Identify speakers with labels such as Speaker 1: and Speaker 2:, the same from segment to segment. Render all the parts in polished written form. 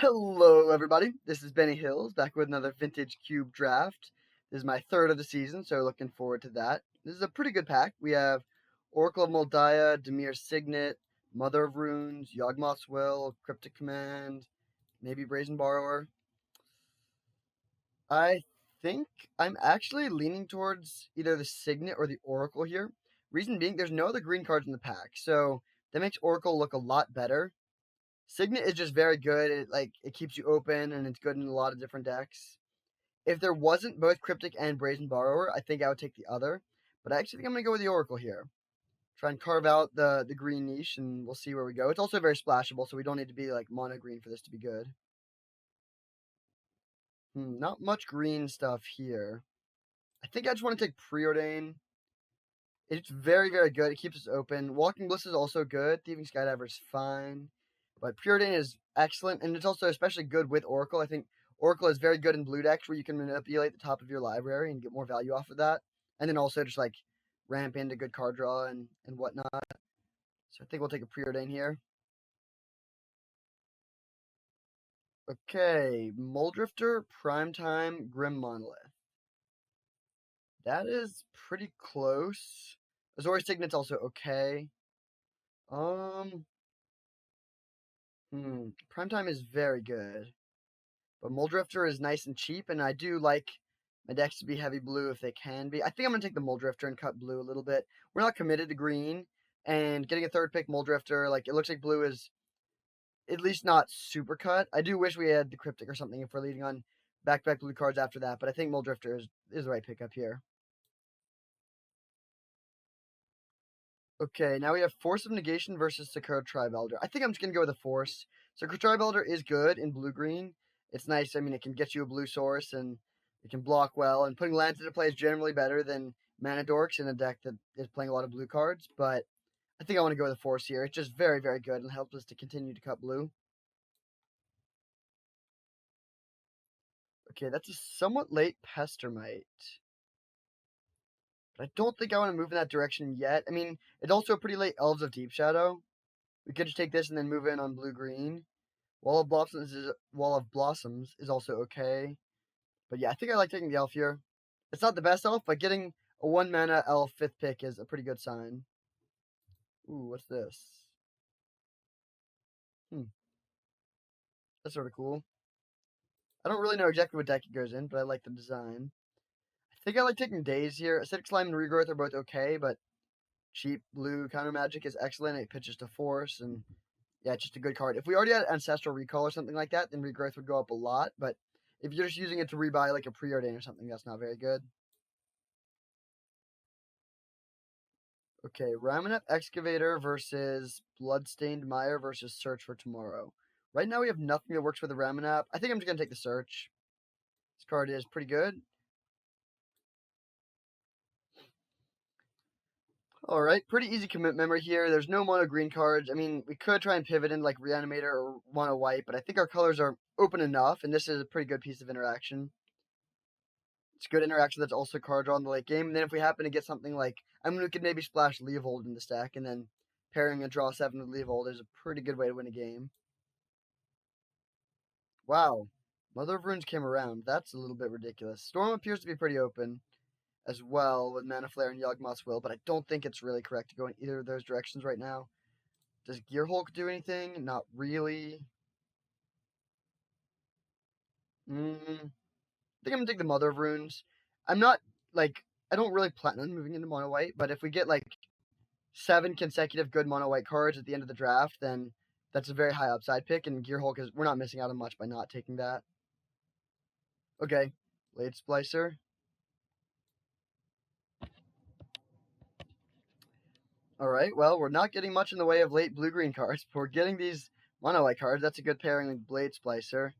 Speaker 1: Hello, everybody. This is Bennyhillz back with another vintage cube draft. This is my third of the season, so looking forward to that. This is a pretty good pack. We have Oracle of Moldiah, Dimir Signet, Mother of Runes, Yawgmoth's Will, Cryptic Command, maybe Brazen Borrower. I think I'm actually leaning towards either the Signet or the Oracle here. Reason being, there's no other green cards in the pack, so that makes Oracle look a lot better. Signet is just very good. It keeps you open and it's good in a lot of different decks. If there wasn't both Cryptic and Brazen Borrower, I think I would take the other. But I actually think I'm gonna go with the Oracle here. Try and carve out the green niche and we'll see where we go. It's also very splashable, so we don't need to be like mono green for this to be good. Not much green stuff here. I think I just want to take Preordain. It's very, very good. It keeps us open. Walking Bliss is also good. Thieving Skydiver is fine. But Preordain is excellent, and it's also especially good with Oracle. I think Oracle is very good in blue decks where you can manipulate the top of your library and get more value off of that. And then also just like ramp into good card draw and whatnot. So I think we'll take a Preordain here. Okay, Muldrifter, Primetime, Grim Monolith. That is pretty close. Azorius Signet's also okay. Primetime is very good. But Muldrifter is nice and cheap, and I do like my decks to be heavy blue if they can be. I think I'm going to take the Muldrifter and cut blue a little bit. We're not committed to green, and getting a third pick Muldrifter, like, it looks like blue is at least not super cut. I do wish we had the Cryptic or something if we're leading on back-to-back blue cards after that, but I think Muldrifter is the right pickup here. Okay, now we have Force of Negation versus Sakura Tribe Elder. I think I'm just going to go with a Force. Sakura Tribe Elder is good in blue-green. It's nice. I mean, it can get you a blue source, and it can block well. And putting lands into play is generally better than Mana Dorks in a deck that is playing a lot of blue cards. But I think I want to go with a Force here. It's just very, very good and helps us to continue to cut blue. Okay, that's a somewhat late Pestermite. But I don't think I want to move in that direction yet. I mean, it's also a pretty late Elves of Deep Shadow. We could just take this and then move in on blue-green. Wall of Blossoms is also okay. But yeah, I think I like taking the elf here. It's not the best elf, but getting a 1-mana elf 5th pick is a pretty good sign. Ooh, what's this? That's sort of cool. I don't really know exactly what deck it goes in, but I like the design. I think I like taking Daze here. Acidic Slime and Regrowth are both okay, but cheap blue counter magic is excellent. It pitches to Force, and yeah, it's just a good card. If we already had Ancestral Recall or something like that, then Regrowth would go up a lot, but if you're just using it to rebuy like a Preordain or something, that's not very good. Okay, Ramunap Excavator versus Bloodstained Mire versus Search for Tomorrow. Right now we have nothing that works for the Ramunap. I think I'm just going to take the Search. This card is pretty good. Alright, pretty easy commit memory here. There's no mono green cards. I mean, we could try and pivot in like Reanimator or mono white, but I think our colors are open enough, and this is a pretty good piece of interaction. It's good interaction that's also card draw in the late game. And then if we happen to get something like, I mean, we could maybe splash Leovold in the stack, and then pairing a draw 7 with Leovold is a pretty good way to win a game. Wow, Mother of Runes came around. That's a little bit ridiculous. Storm appears to be pretty open as well with Mana Flare and Yawgmoth's Will, but I don't think it's really correct to go in either of those directions right now. Does Gearhulk do anything? Not really. I think I'm going to take the Mother of Runes. I'm not, like, I don't really plan on moving into mono white, but if we get, like, 7 consecutive good mono white cards at the end of the draft, then that's a very high upside pick, and Gearhulk we're not missing out on much by not taking that. Okay, Blade Splicer. Alright, well, we're not getting much in the way of late blue-green cards, but we're getting these mono white cards. That's a good pairing with Blade Splicer.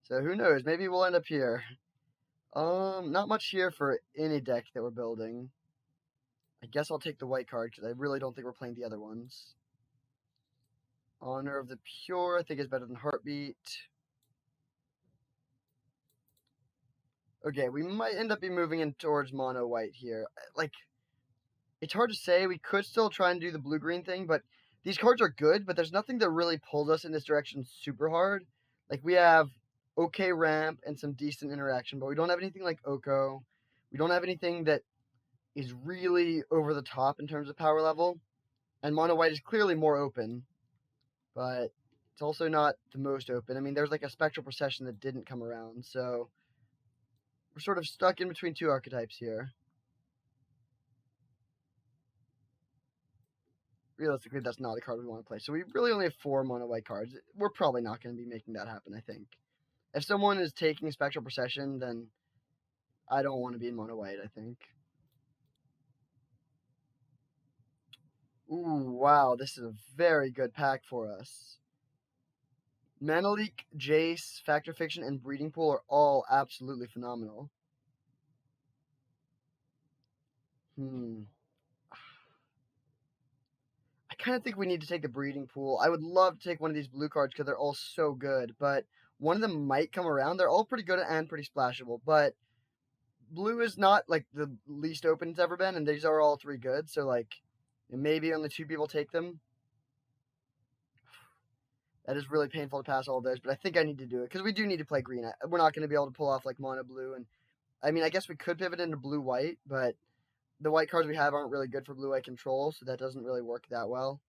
Speaker 1: So who knows, maybe we'll end up here. Not much here for any deck that we're building. I guess I'll take the white card, because I really don't think we're playing the other ones. Honor of the Pure, I think is better than Heartbeat. Okay, we might end up be moving in towards mono white here. Like, it's hard to say. We could still try and do the blue-green thing, but these cards are good, but there's nothing that really pulls us in this direction super hard. Like, we have okay ramp and some decent interaction, but we don't have anything like Oko. We don't have anything that is really over the top in terms of power level. And mono white is clearly more open, but it's also not the most open. I mean, there's like a spectral procession that didn't come around, so we're sort of stuck in between two archetypes here. Realistically, that's not a card we want to play. So we really only have 4 mono white cards. We're probably not going to be making that happen, I think. If someone is taking Spectral Procession, then I don't want to be in mono white, I think. Ooh, wow, this is a very good pack for us. Mana Leak, Jace, Factor Fiction, and Breeding Pool are all absolutely phenomenal. I kind of think we need to take the Breeding Pool. I would love to take one of these blue cards because they're all so good, but one of them might come around. They're all pretty good and pretty splashable, but blue is not like the least open it's ever been, and these are all 3 good, so like maybe only 2 people take them. That is really painful to pass all those, but I think I need to do it because we do need to play green. We're not going to be able to pull off like mono blue, and I mean, I guess we could pivot into blue white, but the white cards we have aren't really good for blue white control, so that doesn't really work that well.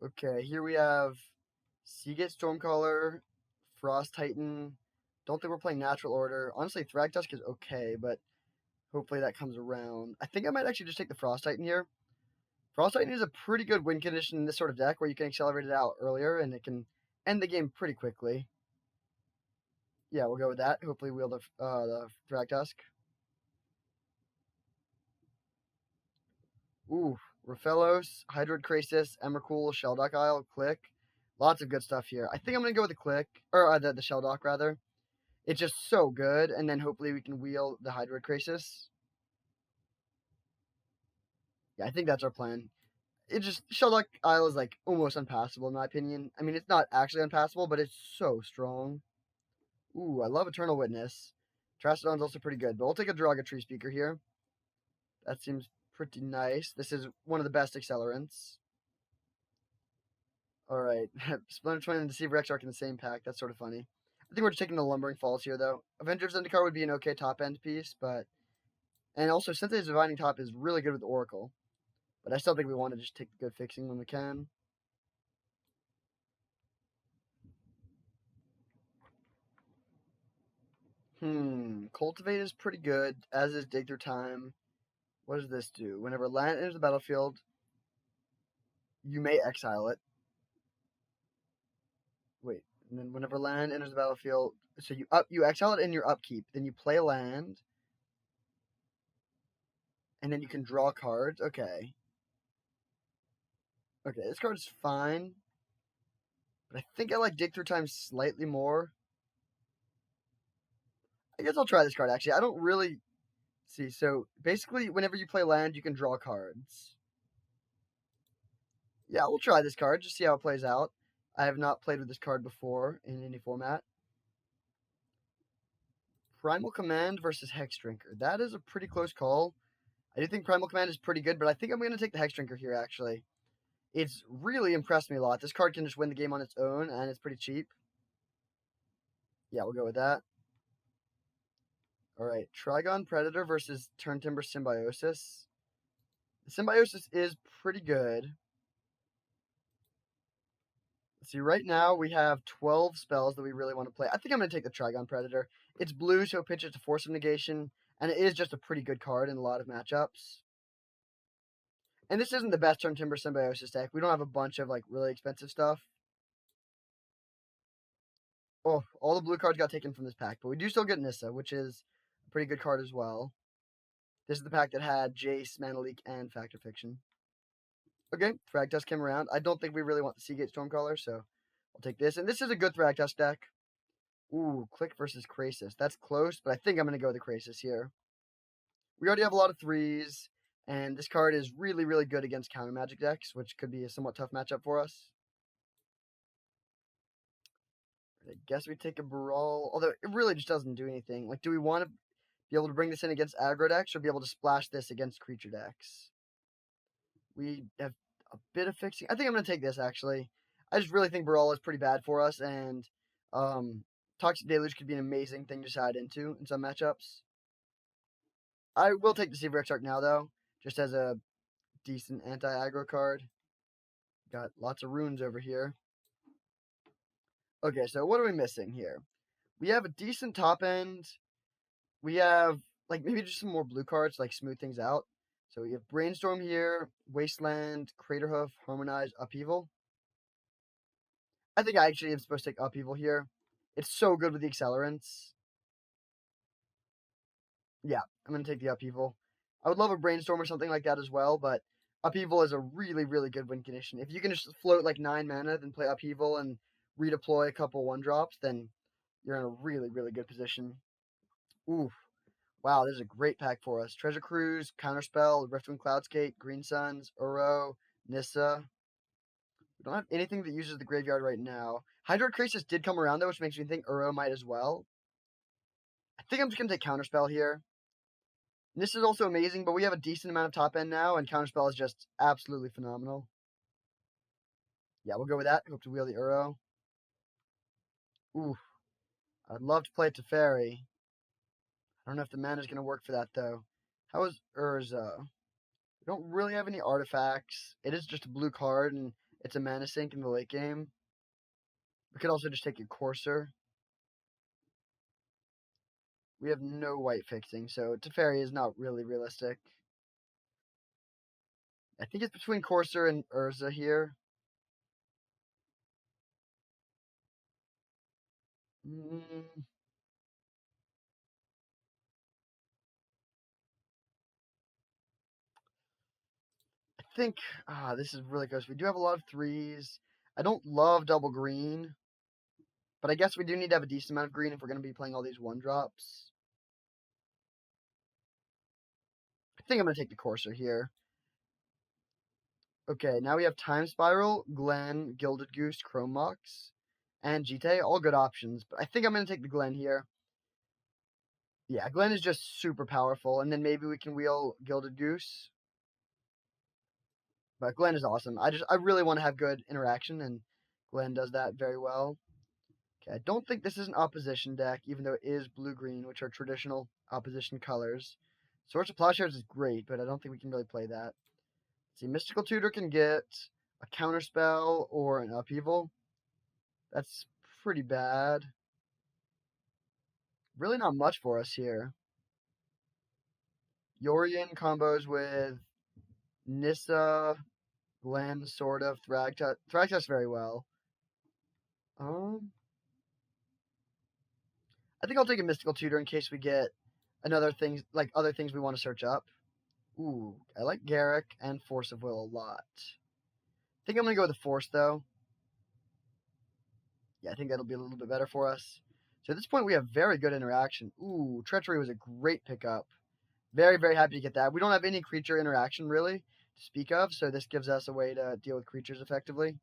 Speaker 1: Okay, here we have Seagate Stormcaller, Frost Titan. Don't think we're playing Natural Order. Honestly, Thragtusk is okay, but hopefully that comes around. I think I might actually just take the Frost Titan here. Frost Titan is a pretty good win condition in this sort of deck where you can accelerate it out earlier and it can end the game pretty quickly. Yeah, we'll go with that. Hopefully wield the Thragtusk. Ooh, Raphaelos, Hydroid Krasis, Emrakul, Sheldock Isle, Click. Lots of good stuff here. I think I'm going to go with the Click, or the Sheldock, rather. It's just so good, and then hopefully we can wheel the Hydroid Krasis. Yeah, I think that's our plan. It just, Sheldock Isle is like almost unpassable in my opinion. I mean, it's not actually unpassable, but it's so strong. Ooh, I love Eternal Witness. Trastodon's also pretty good, but we'll take a Derogatory Speaker here. That seems pretty nice. This is one of the best accelerants. Alright, Splinter Twin and Deceiver X are in the same pack. That's sort of funny. I think we're just taking the Lumbering Falls here, though. Avengers Zendikar would be an okay top-end piece, but... And also, Synthe's Divining Top is really good with Oracle. But I still think we want to just take the good fixing when we can. Cultivate is pretty good, as is Dig Through Time. What does this do? Whenever land enters the battlefield, you may exile it. Wait, and then whenever land enters the battlefield, so you exile it in your upkeep, then you play a land, and then you can draw cards. Okay. Okay, this card's fine, but I think I like Dig Through Time slightly more. I guess I'll try this card, actually. I don't really... See, so basically, whenever you play land, you can draw cards. Yeah, we'll try this card, just see how it plays out. I have not played with this card before in any format. Primal Command versus Hex Drinker. That is a pretty close call. I do think Primal Command is pretty good, but I think I'm going to take the Hex Drinker here, actually. It's really impressed me a lot. This card can just win the game on its own, and it's pretty cheap. Yeah, we'll go with that. Alright, Trigon Predator versus Turntimber Symbiosis. The Symbiosis is pretty good. Let's see, right now we have 12 spells that we really want to play. I think I'm going to take the Trigon Predator. It's blue, so it pitches to Force of Negation, and it is just a pretty good card in a lot of matchups. And this isn't the best Turntimber Symbiosis deck. We don't have a bunch of, like, really expensive stuff. Oh, all the blue cards got taken from this pack, but we do still get Nissa, which is a pretty good card as well. This is the pack that had Jace, Mana Leak, and Factor Fiction. Okay, Thragtusk came around. I don't think we really want the Seagate Stormcaller, so I'll take this. And this is a good Thragtusk deck. Ooh, Click versus Krasis. That's close, but I think I'm going to go with the Krasis here. We already have a lot of 3s, and this card is really, really good against counter magic decks, which could be a somewhat tough matchup for us. I guess we take a Brawl, although it really just doesn't do anything. Like, do we want to be able to bring this in against aggro decks or be able to splash this against creature decks? We have a bit of fixing. I think I'm going to take this, actually. I just really think Brawl is pretty bad for us, and Toxic Deluge could be an amazing thing to side into in some matchups. I will take the Seaver Exarch now, though, just as a decent anti-aggro card. Got lots of runes over here. Okay, so what are we missing here? We have a decent top end. We have, like, maybe just some more blue cards, like, smooth things out. So we have Brainstorm here, Wasteland, Craterhoof, Harmonize, Upheaval. I think I actually am supposed to take Upheaval here. It's so good with the accelerants. Yeah, I'm going to take the Upheaval. I would love a Brainstorm or something like that as well, but Upheaval is a really, really good win condition. If you can just float like 9 mana, then play Upheaval and redeploy a couple 1-drops, then you're in a really, really good position. Ooh, wow, this is a great pack for us. Treasure Cruise, Counterspell, Riftwind Cloudscape, Green Suns, Uro, Nissa. We don't have anything that uses the graveyard right now. Hydroid Crisis did come around, though, which makes me think Uro might as well. I think I'm just going to take Counterspell here. This is also amazing, but we have a decent amount of top end now, and Counterspell is just absolutely phenomenal. Yeah, we'll go with that. Hope to wheel the Uro. Ooh, I'd love to play it to Teferi. I don't know if the mana is going to work for that, though. How is Urza? We don't really have any artifacts. It is just a blue card, and it's a mana sink in the late game. We could also just take a Courser. We have no white fixing, so Teferi is not really realistic. I think it's between Courser and Urza here. I think this is really close. We do have a lot of 3s. I don't love double green, but I guess we do need to have a decent amount of green if we're going to be playing all these 1-drops. I think I'm going to take the Courser here. Okay, now we have Time Spiral, Glen, Gilded Goose, Chrome Mox, and Jite. All good options, but I think I'm going to take the Glen here. Yeah, Glen is just super powerful, and then maybe we can wheel Gilded Goose. But Glen is awesome. I really want to have good interaction, and Glen does that very well. Okay, I don't think this is an opposition deck, even though it is blue-green, which are traditional opposition colors. Swords of Plowshares is great, but I don't think we can really play that. Let's see, Mystical Tutor can get a Counterspell or an Upheaval. That's pretty bad. Really not much for us here. Yorion combos with Nissa, Glen, sort of. Thragtusk very well. I think I'll take a Mystical Tutor in case we get other things we want to search up. Ooh, I like Garrick and Force of Will a lot. I think I'm going to go with the Force, though. Yeah, I think that'll be a little bit better for us. So at this point, we have very good interaction. Ooh, Treachery was a great pickup. Very, very happy to get that. We don't have any creature interaction, really, to speak of, so this gives us a way to deal with creatures effectively.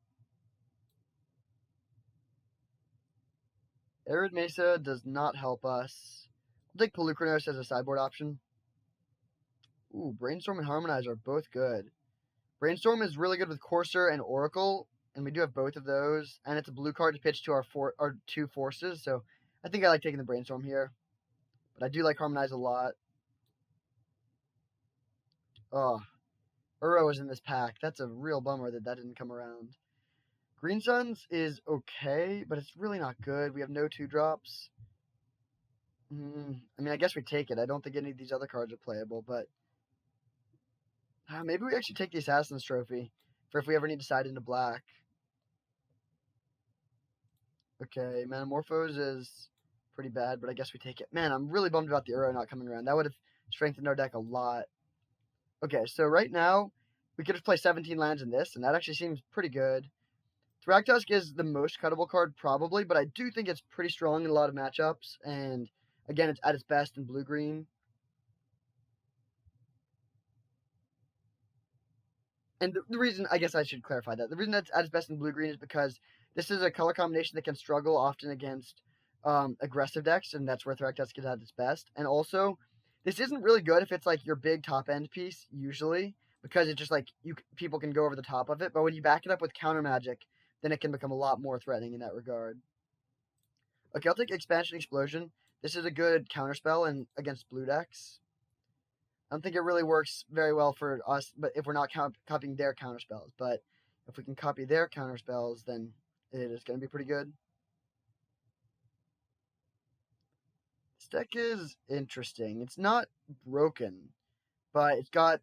Speaker 1: Arid Mesa does not help us. I'll take Pelucranos as a sideboard option. Ooh, Brainstorm and Harmonize are both good. Brainstorm is really good with Courser and Oracle, and we do have both of those. And it's a blue card to pitch to our 2 forces, so I think I like taking the Brainstorm here. But I do like Harmonize a lot. Oh, Uro is in this pack. That's a real bummer that didn't come around. Green Suns is okay, but it's really not good. We have no 2-drops. I mean, I guess we take it. I don't think any of these other cards are playable, but maybe we actually take the Assassin's Trophy for if we ever need to side into black. Okay, Metamorphose is pretty bad, but I guess we take it. Man, I'm really bummed about the Uro not coming around. That would have strengthened our deck a lot. Okay, so right now, we could just play 17 lands in this, and that actually seems pretty good. Thragtusk is the most cuttable card, probably, but I do think it's pretty strong in a lot of matchups, and again, it's at its best in blue-green. And the reason, I guess I should clarify that, the reason that's at its best in blue-green is because this is a color combination that can struggle often against aggressive decks, and that's where Thragtusk is at its best. And also, this isn't really good if it's like your big top-end piece, usually, because it's just like people can go over the top of it. But when you back it up with counter magic, then it can become a lot more threatening in that regard. Okay, I'll take Expansion Explosion. This is a good counterspell and against blue decks. I don't think it really works very well for us, but if we're not copying their counterspells. But if we can copy their counterspells, then it is going to be pretty good. This deck is interesting. It's not broken, but it's got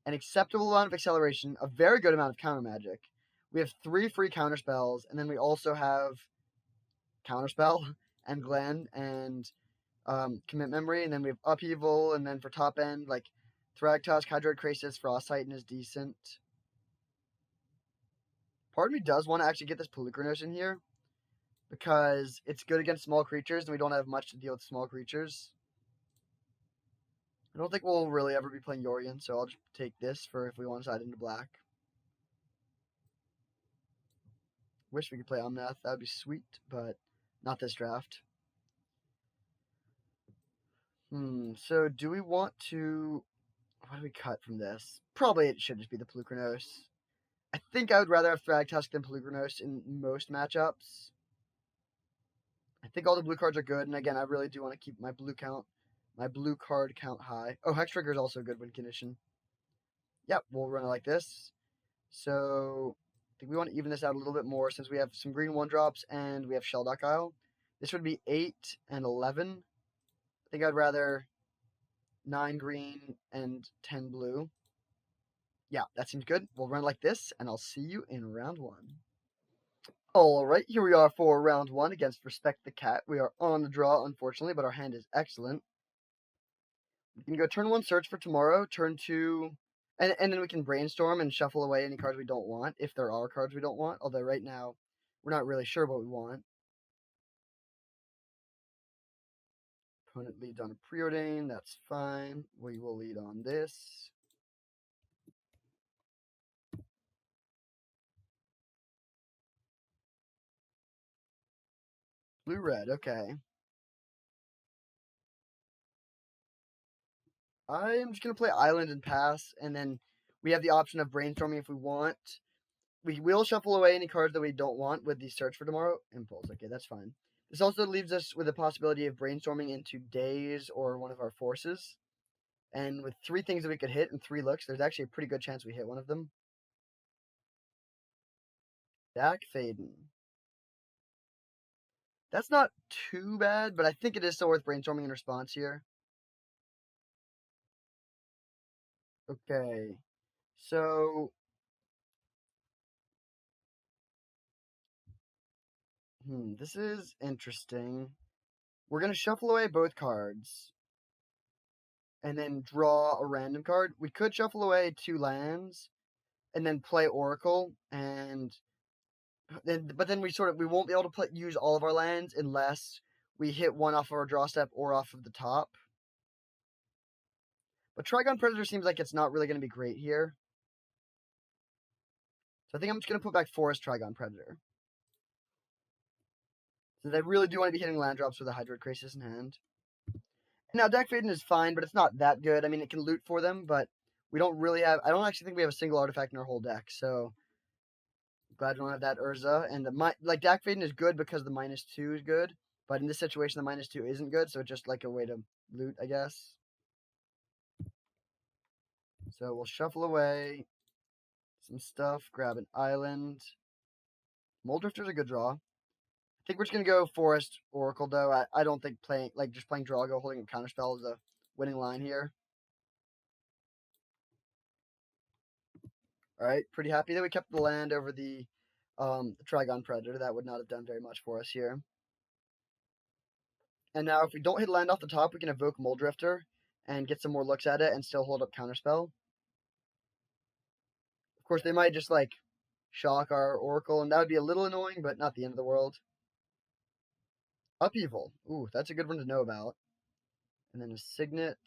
Speaker 1: an acceptable amount of acceleration, a very good amount of counter magic. We have 3 free counterspells, and then we also have Counterspell and Glen and Commit Memory, and then we have Upheaval, and then for top end, like Thragtusk, Hydroid Krasis, Frost Titan is decent. Part of me does want to actually get this Pelucranos in here, because it's good against small creatures, and we don't have much to deal with small creatures. I don't think we'll really ever be playing Yorion, so I'll just take this for if we want to side into black. Wish we could play Omnath, that would be sweet, but not this draft. So do we want to... What do we cut from this? Probably it should just be the Pelucranos. I think I would rather have Thragtusk than Pelucranos in most matchups. I think all the blue cards are good, and again, I really do want to keep my blue card count high. Oh, Hex Trigger is also good when conditioned. Yep, we'll run it like this. So I think we want to even this out a little bit more since we have some green 1-drops and we have Shelldock Isle. This would be 8 and 11. I think I'd rather 9 green and 10 blue. Yeah, that seems good. We'll run it like this, and I'll see you in round 1. Alright, here we are for round 1 against Respect the Cat. We are on the draw, unfortunately, but our hand is excellent. We can go turn 1 Search for Tomorrow, turn 2... And then we can brainstorm and shuffle away any cards we don't want, if there are cards we don't want. Although right now, we're not really sure what we want. Opponent leads on a Preordain, that's fine. We will lead on this. Blue-red, okay. I'm just going to play Island and pass, and then we have the option of brainstorming if we want. We will shuffle away any cards that we don't want with the Search for Tomorrow. Impulse, okay, that's fine. This also leaves us with the possibility of brainstorming into Daze or one of our forces. And with 3 things that we could hit and 3 looks, there's actually a pretty good chance we hit one of them. Dak Faden. That's not too bad, but I think it is still worth brainstorming in response here. Okay. So... this is interesting. We're going to shuffle away both cards. And then draw a random card. We could shuffle away 2 lands. And then play Oracle. But then we won't be able to use all of our lands unless we hit one off of our draw step or off of the top. But Trigon Predator seems like it's not really going to be great here. So I think I'm just going to put back Forest Trigon Predator. Since I really do want to be hitting land drops with a Hydroid Krasis in hand. Now, Dak Faden is fine, but it's not that good. I mean, it can loot for them, but we don't really have... I don't actually think we have a single artifact in our whole deck, so... Glad we don't have that Urza. And Dak Faden is good because the -2 is good, but in this situation, the -2 isn't good, so it's just like a way to loot, I guess. So we'll shuffle away some stuff, grab an island. Moldrifter's a good draw. I think we're just going to go Forest Oracle, though. I don't think just playing Drago, holding a Counterspell is a winning line here. Alright, pretty happy that we kept the land over the Trigon Predator. That would not have done very much for us here. And now if we don't hit land off the top, we can evoke Moldrifter and get some more looks at it and still hold up Counterspell. Of course, they might just, shock our Oracle, and that would be a little annoying, but not the end of the world. Upheaval. Ooh, that's a good one to know about. And then a Signet.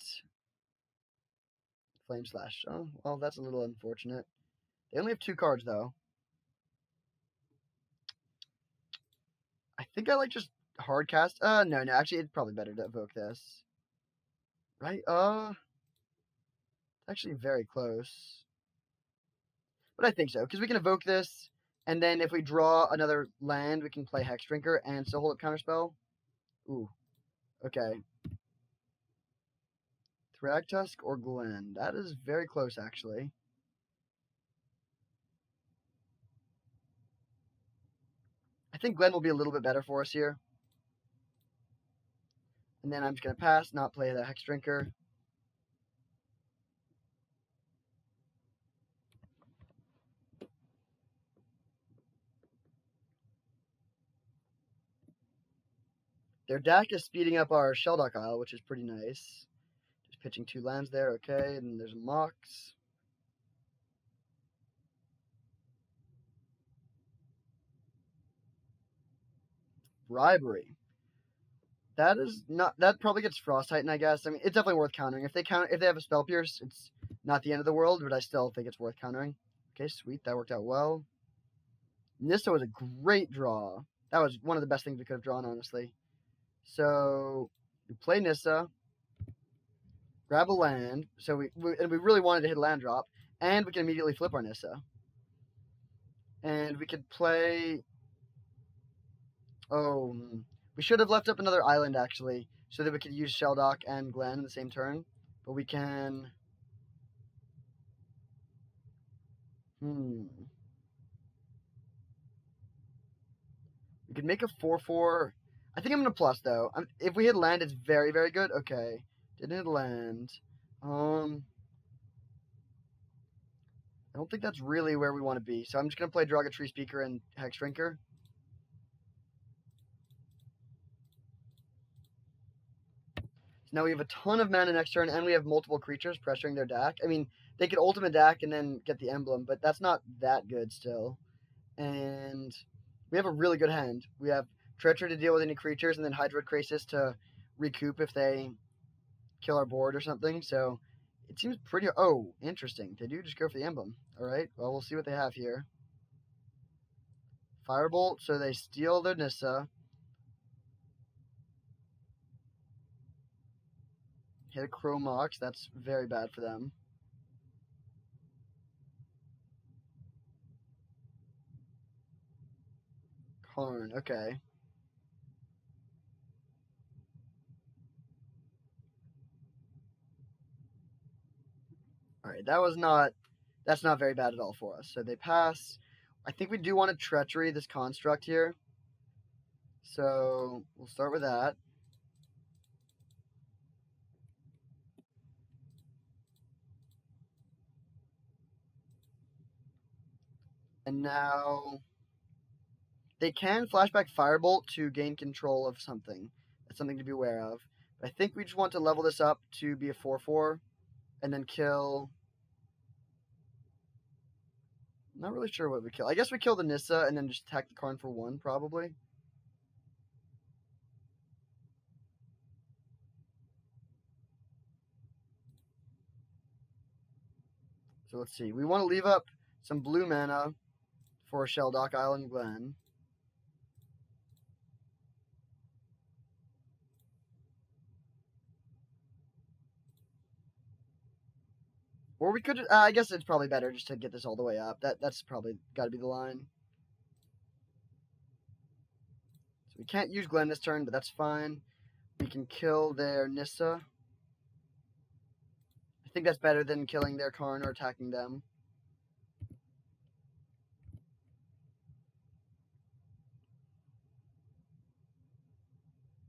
Speaker 1: Flame Slash. Oh, well, that's a little unfortunate. They only have 2 cards, though. I think I just hard cast. No, actually, it's probably better to evoke this. Right? Actually, very close. But I think so, because we can evoke this, and then if we draw another land, we can play Hex Drinker and still hold up Counterspell. Ooh, okay. Thragtusk or Glen. That is very close, actually. I think Glen will be a little bit better for us here. And then I'm just going to pass, not play the Hex Drinker. Their deck is speeding up our Shelldock Isle, which is pretty nice. Just pitching 2 lands there, okay. And there's Mox. Bribery. That is not. That probably gets Frost Titan, I guess. I mean, it's definitely worth countering. If they have a Spell Pierce, it's not the end of the world, but I still think it's worth countering. Okay, sweet. That worked out well. Nissa was a great draw. That was one of the best things we could have drawn, honestly. So we play Nissa, grab a land. So we really wanted to hit a land drop, and we can immediately flip our Nissa. And we could play. Oh, we should have left up another island actually, so that we could use Shelldock and Glen in the same turn. But we can. We could make a 4/4. I think I'm gonna plus though. If we hit land, it's very very good. Okay, didn't hit land. I don't think that's really where we want to be. So I'm just gonna play Draga Tree Speaker and Hex Drinker. Now we have a ton of mana next turn, and we have multiple creatures pressuring their deck. I mean, they could ultimate deck and then get the emblem, but that's not that good still. And we have a really good hand. We have Treachery to deal with any creatures, and then Hydroid Krasis to recoup if they kill our board or something. So it seems pretty. Oh, interesting. They do just go for the emblem. All right. Well, we'll see what they have here. Firebolt. So they steal their Nissa. Hit a Chromox. That's very bad for them. Karn. Okay. All right. That's not very bad at all for us. So they pass. I think we do want to Treachery this construct here. So we'll start with that. And now they can flashback Firebolt to gain control of something. That's something to be aware of. But I think we just want to level this up to be a 4/4 and then kill. I'm not really sure what we kill. I guess we kill the Nissa and then just attack the Karn for 1, probably. So let's see. We want to leave up some blue mana for Shelldock Island Glen. Or we could, I guess it's probably better just to get this all the way up. That's probably got to be the line. So we can't use Glen this turn, but that's fine. We can kill their Nissa. I think that's better than killing their Karn or attacking them.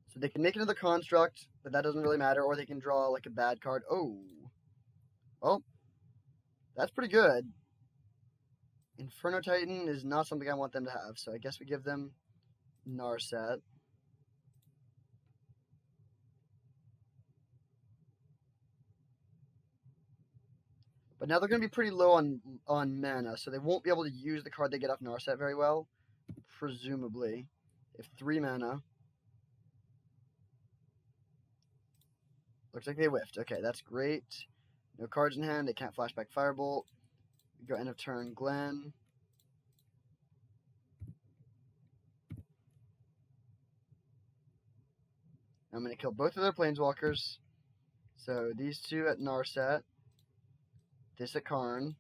Speaker 1: So they can make another construct, but that doesn't really matter, or they can draw like a bad card. Oh. Well, that's pretty good. Inferno Titan is not something I want them to have, so I guess we give them Narset. But now they're going to be pretty low on mana, so they won't be able to use the card they get off Narset very well, presumably. They have 3 mana. Looks like they whiffed. Okay, that's great. No cards in hand. They can't flashback Firebolt. We go end of turn Glen. I'm going to kill both of their Planeswalkers. So these 2 at Narset. This a Karn.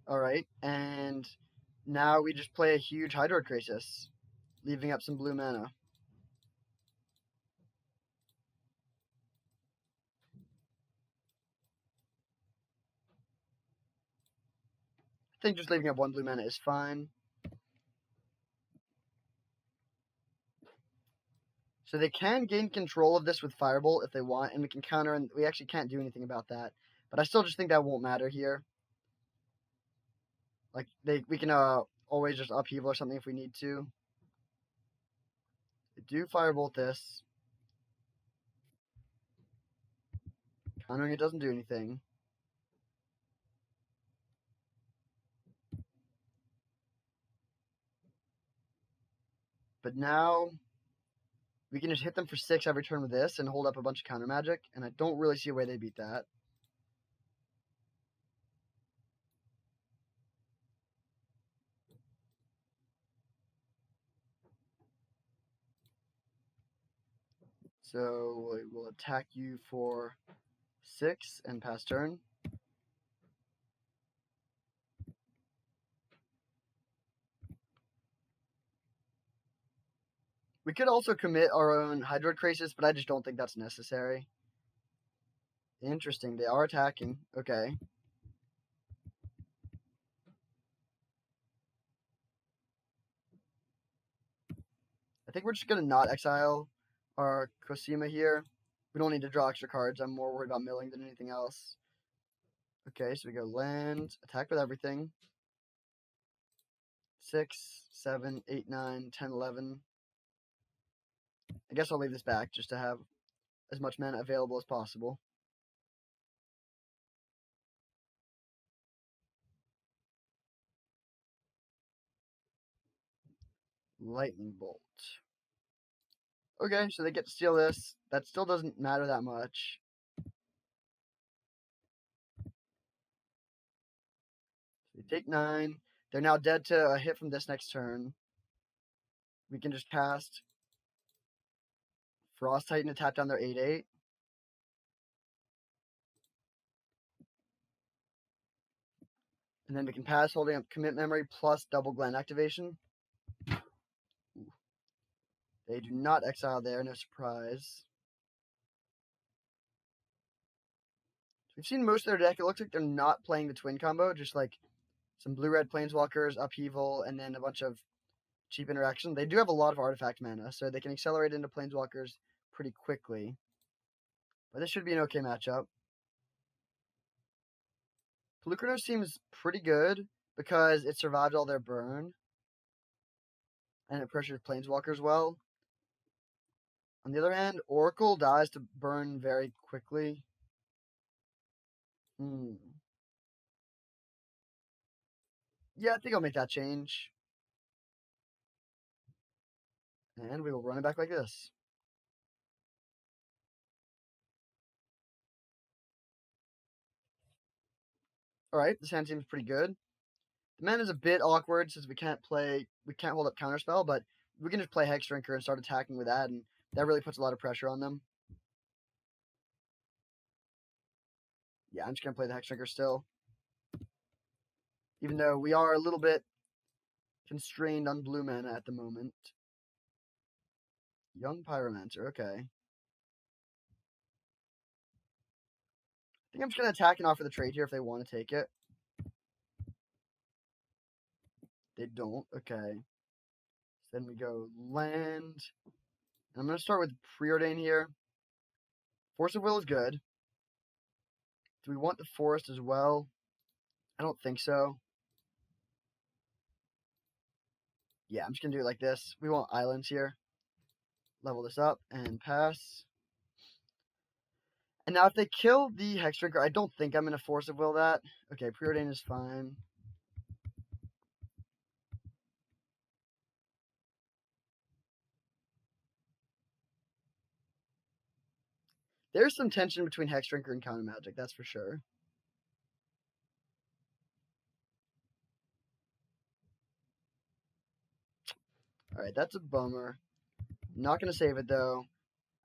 Speaker 1: Alright, and now we just play a huge Hydroid Crisis, leaving up some blue mana. I think just leaving up 1 blue mana is fine. So they can gain control of this with Firebolt if they want, and we can counter, and we actually can't do anything about that. But I still just think that won't matter here. Like, we can always just upheaval or something if we need to. They do Firebolt this. Countering it doesn't do anything. But now we can just hit them for 6 every turn with this and hold up a bunch of counter magic, and I don't really see a way they beat that. So we'll attack you for 6 and pass turn. We could also commit our own Hydroid Crisis, but I just don't think that's necessary. Interesting, they are attacking. Okay. I think we're just going to not exile our Cosima here. We don't need to draw extra cards. I'm more worried about milling than anything else. Okay, so we go land, attack with everything. 6, 7, 8, 9, 10, 11. I guess I'll leave this back just to have as much mana available as possible. Lightning Bolt. Okay, so they get to steal this. That still doesn't matter that much. They take 9. They're now dead to a hit from this next turn. We can just cast Frost Titan to tap down their 8/8. And then we can pass holding up Commit Memory plus Double Glen activation. Ooh. They do not exile there, no surprise. We've seen most of their deck. It looks like they're not playing the twin combo, just like some blue-red planeswalkers, upheaval, and then a bunch of cheap interaction. They do have a lot of artifact mana, so they can accelerate into planeswalkers pretty quickly. But this should be an okay matchup. Pelucrano seems pretty good because it survived all their burn. And it pressures planeswalkers well. On the other hand, Oracle dies to burn very quickly. Yeah, I think I'll make that change. And we will run it back like this. Alright, this hand seems pretty good. The mana is a bit awkward since we can't hold up Counterspell, but we can just play Hex Drinker and start attacking with that, and that really puts a lot of pressure on them. Yeah, I'm just going to play the Hex Drinker still. Even though we are a little bit constrained on blue mana at the moment. Young Pyromancer, okay. I think I'm just going to attack and offer the trade here if they want to take it. They don't, okay. So then we go land. And I'm going to start with Preordain here. Force of Will is good. Do we want the Forest as well? I don't think so. Yeah, I'm just going to do it like this. We want islands here. Level this up and pass. And now if they kill the Hex Drinker, I don't think I'm going to Force of Will that. Okay, Preordain is fine. There's some tension between Hex Drinker and Counter Magic, that's for sure. Alright, that's a bummer. Not going to save it, though.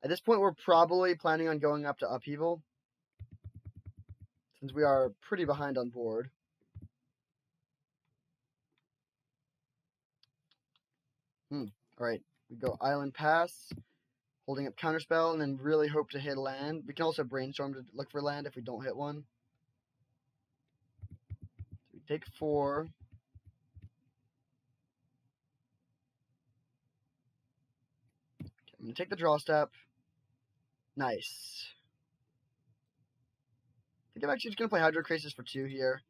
Speaker 1: At this point, we're probably planning on going up to upheaval, since we are pretty behind on board. Alright, we go Island Pass, holding up Counterspell, and then really hope to hit land. We can also Brainstorm to look for land if we don't hit one. So we take 4. Okay, I'm going to take the draw step. Nice. I think I'm actually just going to play Hydrocrisis for 2 here.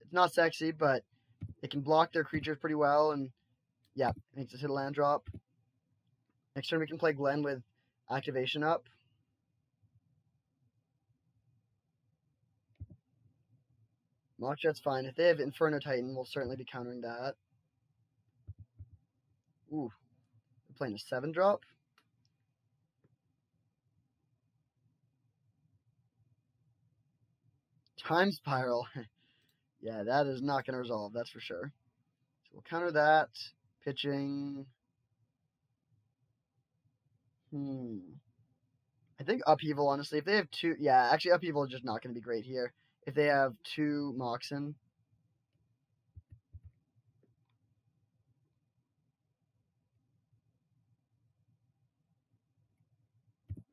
Speaker 1: It's not sexy, but it can block their creatures pretty well, and yeah, it makes us hit a land drop. Next turn we can play Glen with activation up. Mockjet's fine. If they have Inferno Titan, we'll certainly be countering that. Ooh, we're playing a 7-drop. Time Spiral. Yeah, that is not going to resolve, that's for sure. So we'll counter that. Pitching. I think Upheaval, honestly. If they have 2... Yeah, actually, Upheaval is just not going to be great here. If they have 2 Moxen.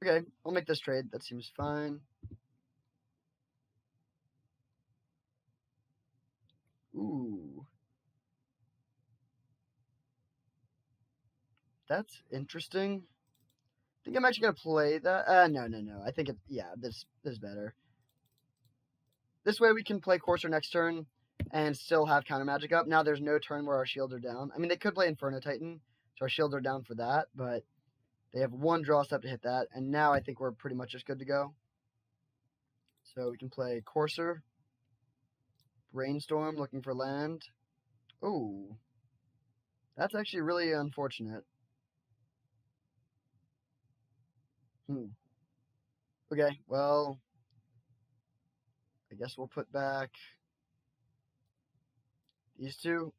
Speaker 1: Okay, I'll make this trade. That seems fine. Ooh. That's interesting. I think I'm actually going to play that. No. I think this is better. This way we can play Courser next turn and still have Counter Magic up. Now there's no turn where our shields are down. I mean, they could play Inferno Titan, so our shields are down for that, but they have 1 draw step to hit that, and now I think we're pretty much just good to go. So we can play Courser, Brainstorm, looking for land. Ooh. That's actually really unfortunate. Okay, well, I guess we'll put back these 2.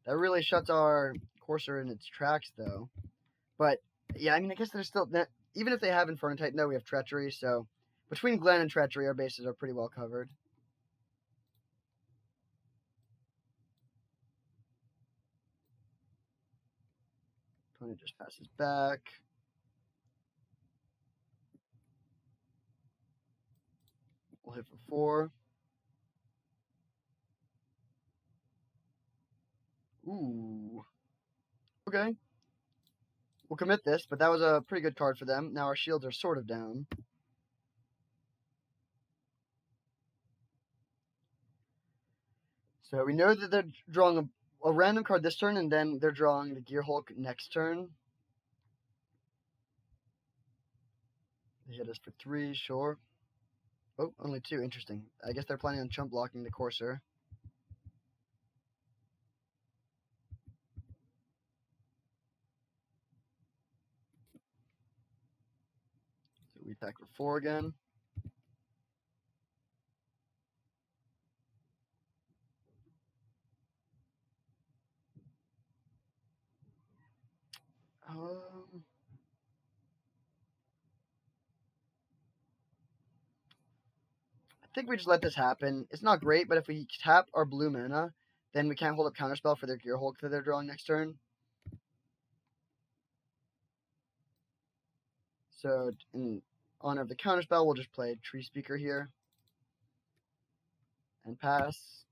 Speaker 1: That really shuts our Courser in its tracks, though. But, yeah, I mean, I guess there's still... Even if they have Inferno Titan, though, we have Treachery, so... Between Glen and Treachery, our bases are pretty well covered. Opponent just passes back. We'll hit for 4. Ooh. Okay. We'll commit this, but that was a pretty good card for them. Now our shields are sort of down. So we know that they're drawing a random card this turn, and then they're drawing the Gear Hulk next turn. They hit us for 3, sure. Oh, only 2. Interesting. I guess they're planning on chump blocking the Courser. So we attack for 4 again. I think we just let this happen. It's not great, but if we tap our blue mana, then we can't hold up Counterspell for their Gear Hulk that they're drawing next turn. So in honor of the Counterspell, we'll just play Tree Speaker here. And pass.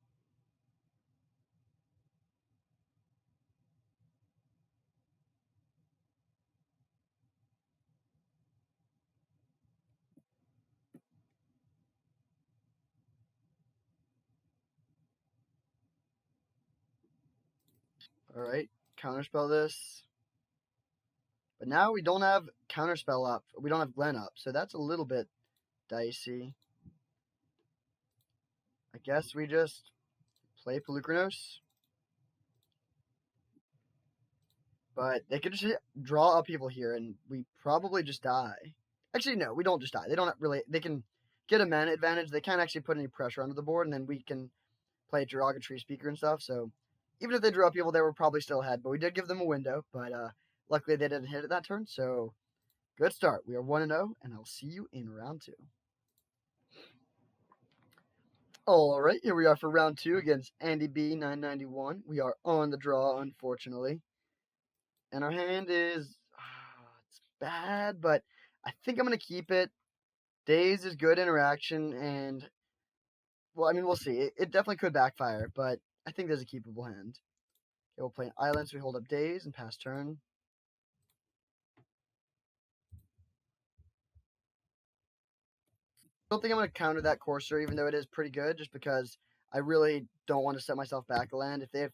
Speaker 1: Alright, Counterspell this. But now we don't have Counterspell up. We don't have Glen up, so that's a little bit dicey. I guess we just play Pelucranos. But they could just draw Upheaval here, and we probably just die. Actually, no, we don't just die. They don't really... They can get a mana advantage. They can't actually put any pressure onto the board, and then we can play Derogatory Speaker and stuff, so even if they drew upheaval, they were probably still ahead. But we did give them a window. But luckily they didn't hit it that turn. So good start. We are 1-0, and I'll see you in round 2. All right, here we are for round 2 against Andy B 991. We are on the draw, unfortunately, and our hand is it's bad, but I think I'm gonna keep it. Daze is good interaction, and well, I mean, we'll see. It definitely could backfire, but I think there's a keepable hand. Okay, we'll play an island, so we hold up Daze and pass turn. I don't think I'm going to counter that Courser, even though it is pretty good, just because I really don't want to set myself back a land. If they have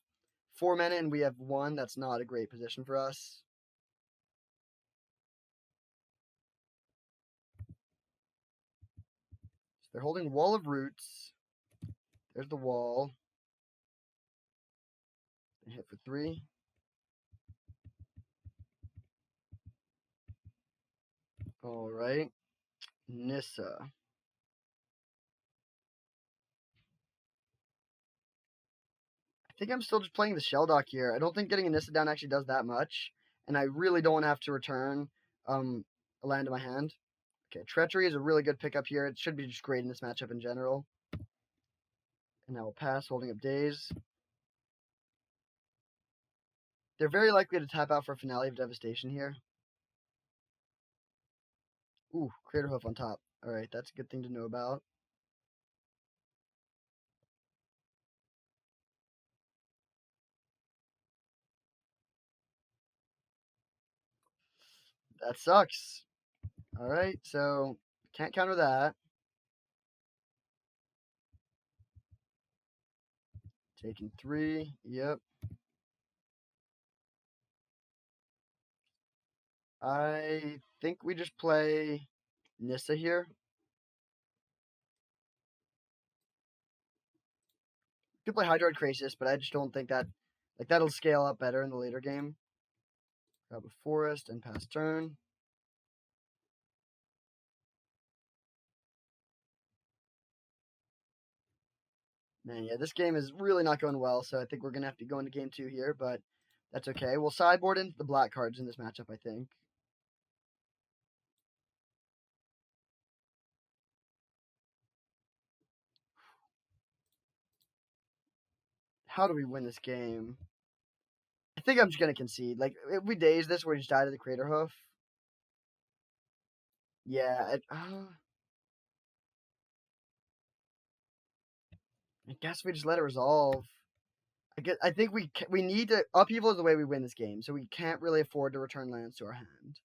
Speaker 1: 4 mana and we have 1, that's not a great position for us. So they're holding Wall of Roots. There's the wall. They hit for 3. All right. Nissa. I think I'm still just playing the Shelldock here. I don't think getting a Nissa down actually does that much, and I really don't want to have to return a land to my hand. Okay, Treachery is a really good pickup here. It should be just great in this matchup in general. And now we'll pass, holding up Daze. They're very likely to tap out for Finale of Devastation here. Ooh, Crater Hoof on top. Alright, that's a good thing to know about. That sucks. Alright, so can't counter that. Taking 3. Yep. I think we just play Nissa here. We could play Hydroid Krasis, but I just don't think that that'll scale up better in the later game. Grab a Forest and pass turn. Man, yeah, this game is really not going well, so I think we're going to have to go into game 2 here, but that's okay. We'll sideboard into the black cards in this matchup, I think. How do we win this game? I think I'm just going to concede. Like, if we daze this, we just die to the Crater Hoof. Yeah, I guess we just let it resolve. I think we need to upheaval is the way we win this game, so we can't really afford to return lands to our hand.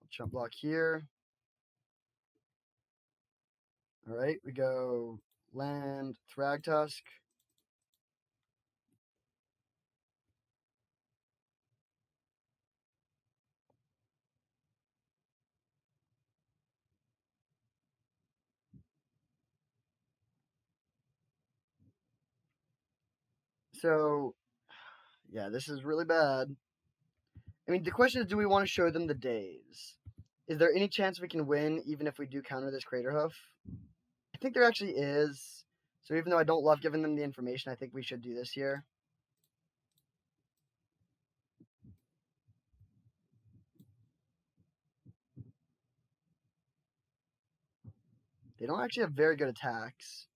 Speaker 1: I'll chump block here. All right, we go land Thragtusk. So, yeah, this is really bad. I mean, the question is, do we want to show them the days? Is there any chance we can win even if we do counter this Crater Hoof? I think there actually is. So even though I don't love giving them the information, I think we should do this here. They don't actually have very good attacks.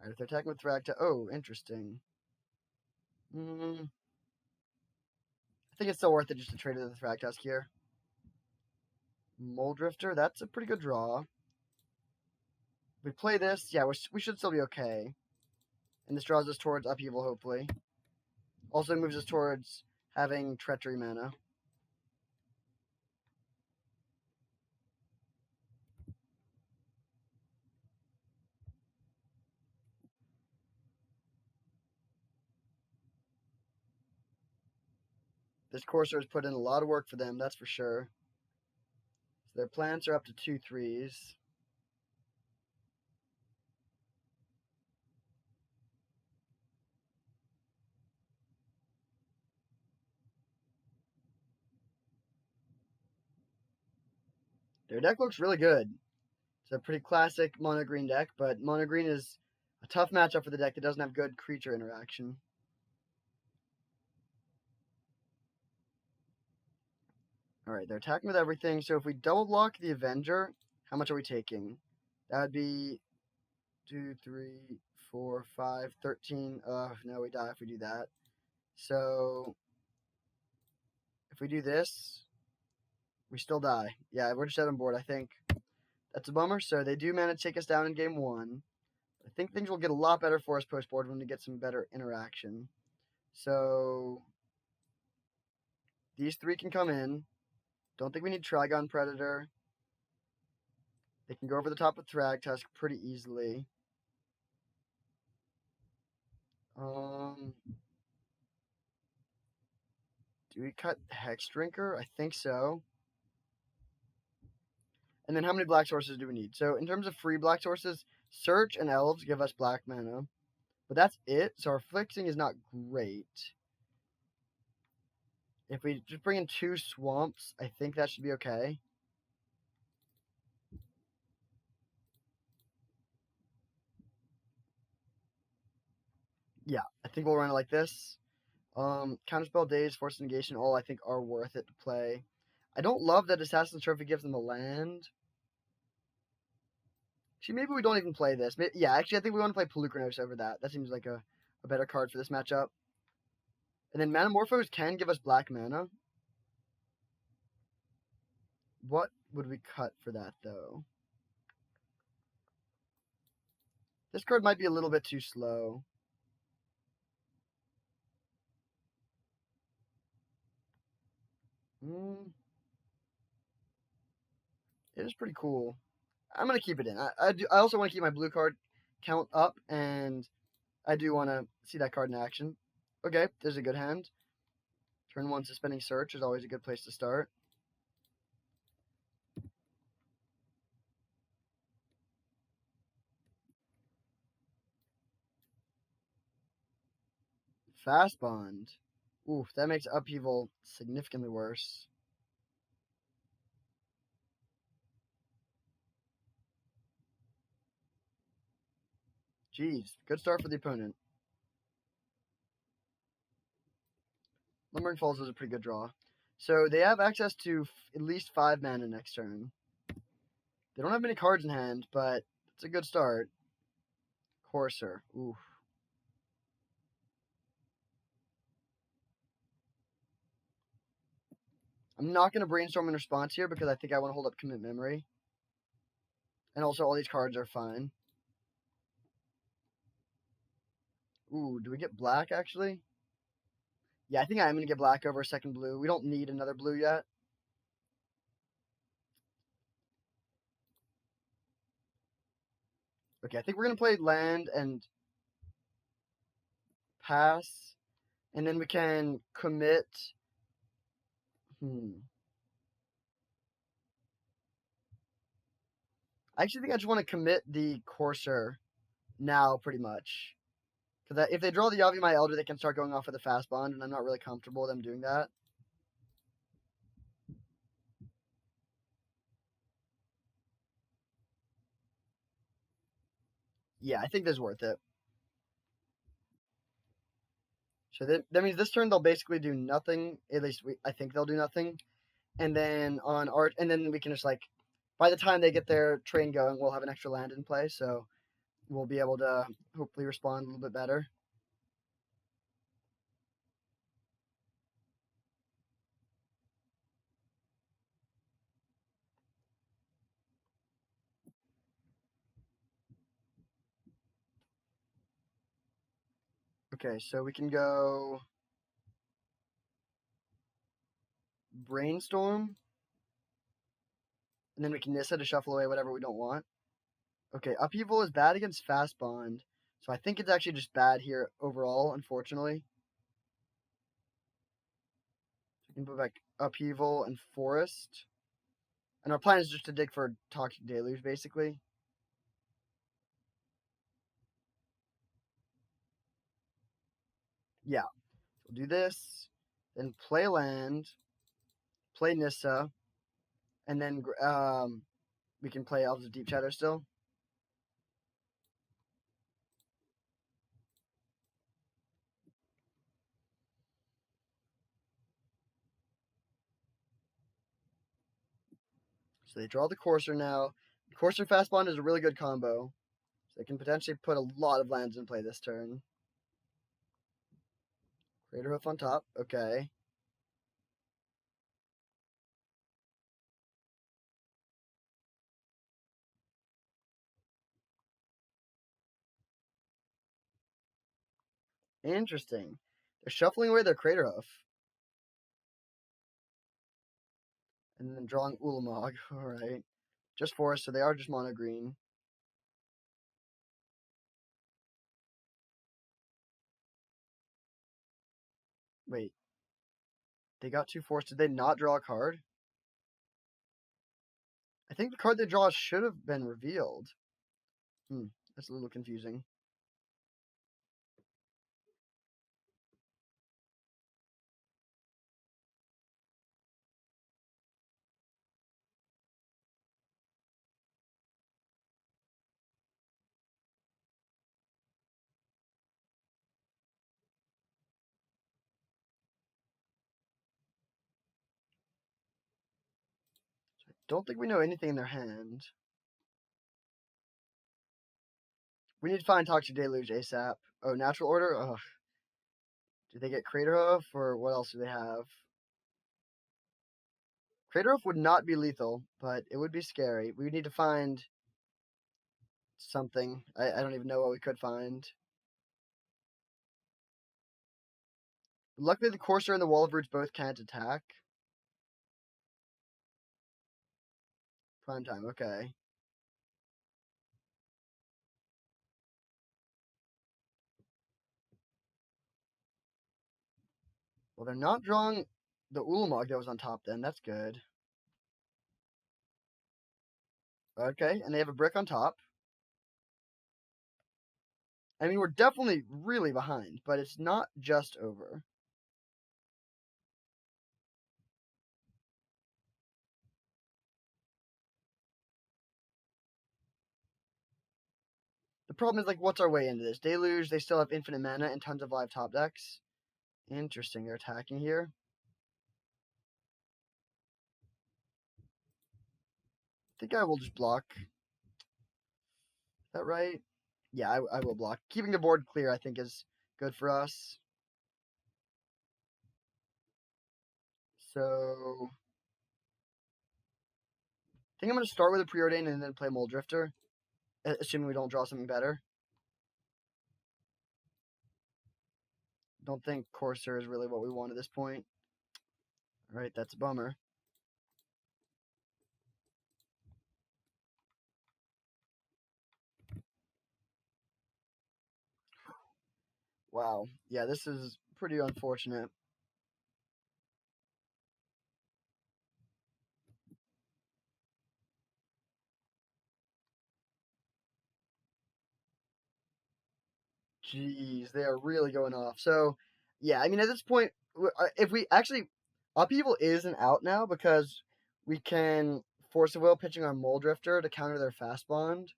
Speaker 1: Alright, if they're attacking with Thragtusk... Oh, interesting. I think it's still worth it just to trade it to the Thragtusk here. Moldrifter, that's a pretty good draw. If we play this, yeah, we should still be okay. And this draws us towards Upheaval, hopefully. Also moves us towards having Treachery mana. This Courser has put in a lot of work for them, that's for sure. So their plants are up to 2/3s. Their deck looks really good. It's a pretty classic mono green deck, but mono green is A tough matchup for the deck that doesn't have good creature interaction. Alright, they're attacking with everything, so if we double block the Avenger, how much are we taking? That would be 2, 3, 4, 5, 13. No, we die if we do that. So, if we do this, we still die. Yeah, we're just out on board, I think. That's a bummer. So, they do manage to take us down in game 1. I think things will get a lot better for us post-board when we get some better interaction. So, these 3 can come in. Don't think we need Trigon Predator. They can go over the top with Thragtusk pretty easily. Do we cut Hex Drinker? I think so. And then how many black sources do we need? So in terms of free black sources, Search and Elves give us black mana. But that's it. So our fixing is not great. If we just bring in 2 swamps, I think that should be okay. Yeah, I think we'll run it like this. Counterspell, Daze, Force Negation, all I think are worth it to play. I don't love that Assassin's Trophy gives them a land. Actually, maybe we don't even play this. Yeah, actually, I think we want to play Pelucranos over that. That seems like a better card for this matchup. And then Manamorphose can give us black mana. What would we cut for that, though? This card might be a little bit too slow. It is pretty cool. I'm going to keep it in. I also want to keep my blue card count up, and I do want to see that card in action. Okay, there's a good hand. Turn 1 Suspending Search is always a good place to start. Fast Bond. Oof, that makes Upheaval significantly worse. Jeez, good start for the opponent. Lumbering Falls is a pretty good draw. So they have access to at least 5 mana next turn. They don't have many cards in hand, but it's a good start. Courser. Oof. I'm not going to brainstorm in response here because I think I want to hold up Commit Memory. And also all these cards are fine. Ooh, do we get black actually? Yeah, I think I am going to get black over a second blue. We don't need another blue yet. Okay, I think we're going to play land and pass. And then we can commit. I actually think I just want to commit the Courser now, pretty much. Because if they draw the Yavimai Elder, they can start going off with a fast bond, and I'm not really comfortable with them doing that. Yeah, I think this is worth it. So that means this turn they'll basically do nothing. At least I think they'll do nothing. And then and then we can just like, by the time they get their train going, we'll have an extra land in play, so we'll be able to hopefully respond a little bit better. Okay, so we can go Brainstorm, and then we can Nissa to shuffle away whatever we don't want. Okay, Upheaval is bad against Fast Bond, so I think it's actually just bad here overall, unfortunately. So we can put back Upheaval and Forest. And our plan is just to dig for Toxic Deluge, basically. Yeah. We'll do this, then play land, play Nissa, and then we can play Elves of Deep Shadow still. So they draw the Courser now. Courser Fast Bond is a really good combo. So they can potentially put a lot of lands in play this turn. Crater Hoof on top. Okay. Interesting. They're shuffling away their Crater Hoof. And then drawing Ulamog. Alright. Just forest, so they are just mono green. Wait. They got 2 force. Did they not draw a card? I think the card they draw should have been revealed. That's a little confusing. Don't think we know anything in their hand. We need to find Toxic Deluge ASAP. Oh, Natural Order? Ugh. Did they get Crater Hoof, or what else do they have? Crater Hoof would not be lethal, but it would be scary. We would need to find something. I don't even know what we could find. Luckily, the Courser and the Wall of Roots both can't attack. Prime time, okay. Well, they're not drawing the Ulamog that was on top then. That's good. Okay, and they have a brick on top. I mean, we're definitely really behind, but it's not just over. The problem is, like, what's our way into this? Deluge, they still have infinite mana and tons of live top decks. Interesting, they're attacking here. I think I will just block. Is that right? Yeah, I will block. Keeping the board clear, I think, is good for us. So, I think I'm going to start with a Preordain and then play Mold Drifter, assuming we don't draw something better. Don't think Courser is really what we want at this point. Alright, that's a bummer. Wow. Yeah, this is pretty unfortunate. Jeez, they are really going off. So, yeah, I mean, at this point, if we actually, Upheaval is an out now because we can Force of Will pitching our Mole Drifter to counter their Fast Bond,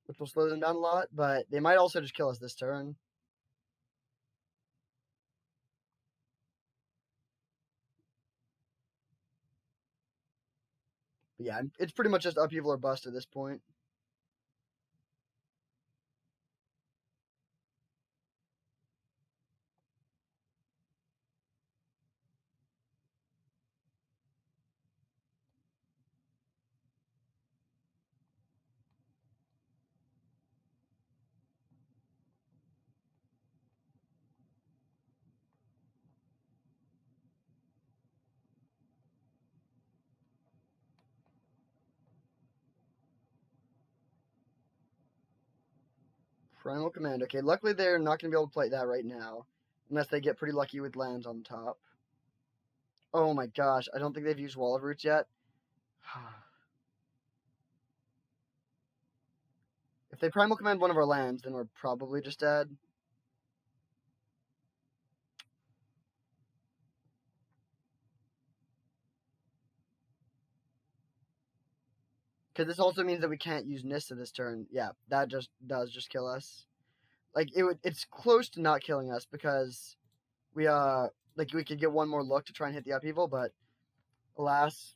Speaker 1: which will slow them down a lot, but they might also just kill us this turn. But yeah, it's pretty much just Upheaval or bust at this point. Primal Command. Okay, luckily they're not going to be able to play that right now, unless they get pretty lucky with lands on top. Oh my gosh, I don't think they've used Wall of Roots yet. If they Primal Command one of our lands, then we're probably just dead. Because this also means that we can't use Nissa this turn. Yeah, that just does just kill us. Like it's close to not killing us because we like we could get one more look to try and hit the Upheaval, but alas,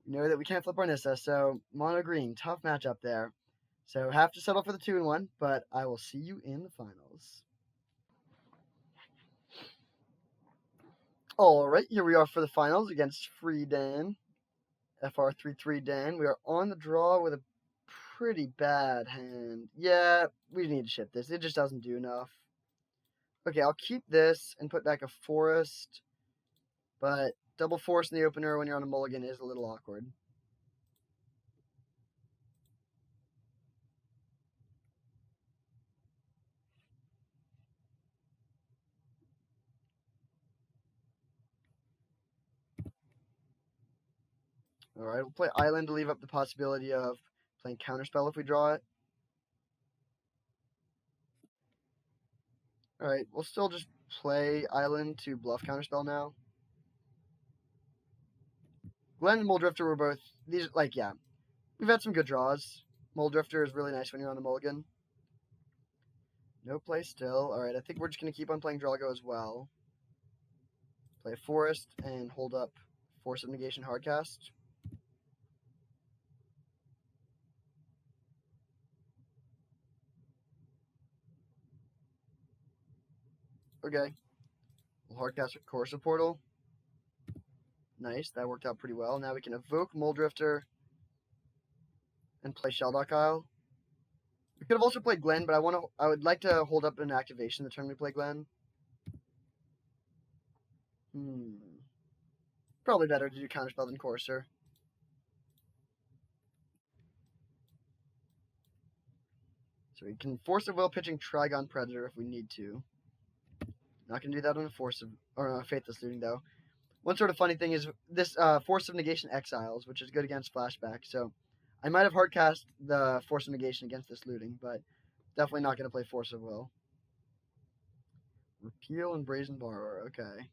Speaker 1: We know that we can't flip our Nissa, so mono green, tough matchup there. So have to settle for the 2-1, but I will see you in the finals. Alright, here we are for the finals against Free Dan. FR33 Dan. We are on the draw with a pretty bad hand. Yeah, we need to ship this. It just doesn't do enough. Okay, I'll keep this and put back a forest, but double forest in the opener when you're on a mulligan is a little awkward. Alright, we'll play Island to leave up the possibility of playing Counterspell if we draw it. Alright, we'll still just play Island to bluff Counterspell now. Glen and Muldrifter were both, these, like, yeah. We've had some good draws. Muldrifter is really nice when you're on a mulligan. No play still. Alright, I think we're just going to keep on playing Drago as well. Play Forest and hold up Force of Negation Hardcast. Okay. We'll Hardcast Corsa Portal. Nice, that worked out pretty well. Now we can evoke Muldrifter and play Shelldock Isle. We could have also played Glen, but I would like to hold up an activation the turn we play Glen. Probably better to do Counterspell than Courser. So we can Force of Will pitching Trigon Predator if we need to. Not going to do that on a Faithless Looting, though. One sort of funny thing is this Force of Negation Exiles, which is good against Flashback. So I might have hardcast the Force of Negation against this looting, but definitely not going to play Force of Will. Repeal and Brazen Borrower. Okay.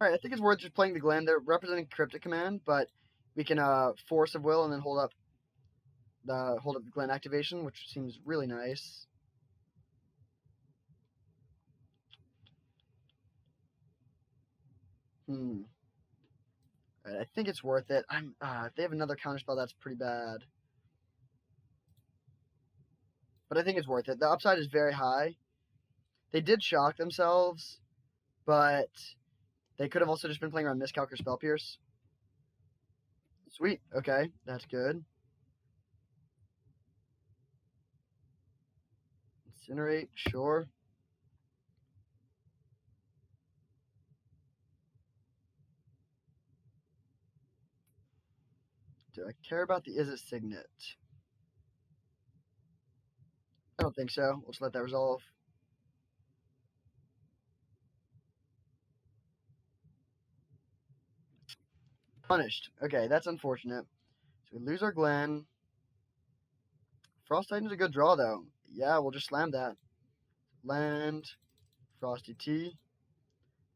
Speaker 1: Alright, I think it's worth just playing the Glen. They're representing Cryptic Command, but we can Force of Will and then hold up the Glen activation, which seems really nice. Alright, I think it's worth it. If they have another counterspell, that's pretty bad. But I think it's worth it. The upside is very high. They did shock themselves, but they could have also just been playing around Miscalc or Spell Pierce. Sweet. Okay, that's good. Incinerate, sure. Do I care about the Is It Signet? I don't think so. We'll just let that resolve. Punished. Okay, that's unfortunate. So we lose our Glen. Frost Titan's a good draw, though. Yeah, we'll just slam that. Land, Frosty T.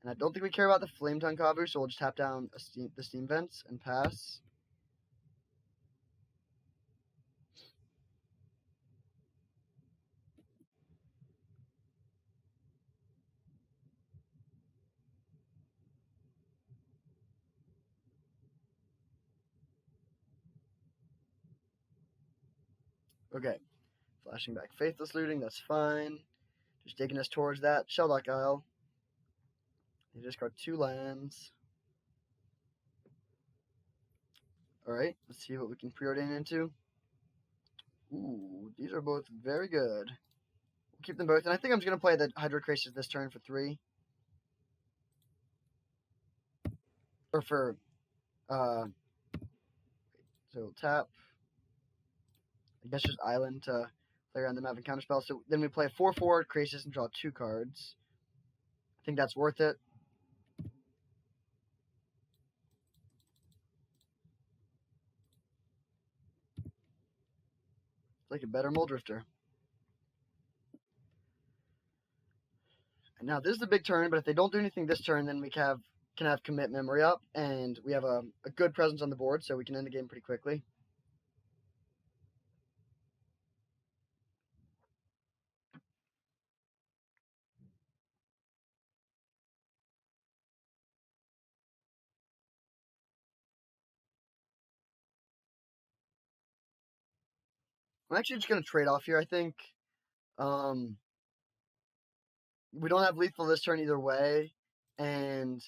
Speaker 1: And I don't think we care about the Flame Tongue Kavu, so we'll just tap down the Steam Vents and pass. Okay. Flashing back Faithless Looting, that's fine. Just taking us towards that. Shelldock Isle. They discard 2 lands. Alright, let's see what we can preordain into. Ooh, these are both very good. We'll keep them both. And I think I'm just going to play the Hydrocrisis this turn for 3. Or for, so we'll tap. I guess just Island to play around them having counterspell. So then we play 4/4 Crisis and draw 2 cards. I think that's worth it. Like a better Muldrifter. And now this is a big turn, but if they don't do anything this turn, then we can have Commit Memory up, and we have a good presence on the board, so we can end the game pretty quickly. I'm actually just gonna trade off here, I think. Um, we don't have lethal this turn either way, and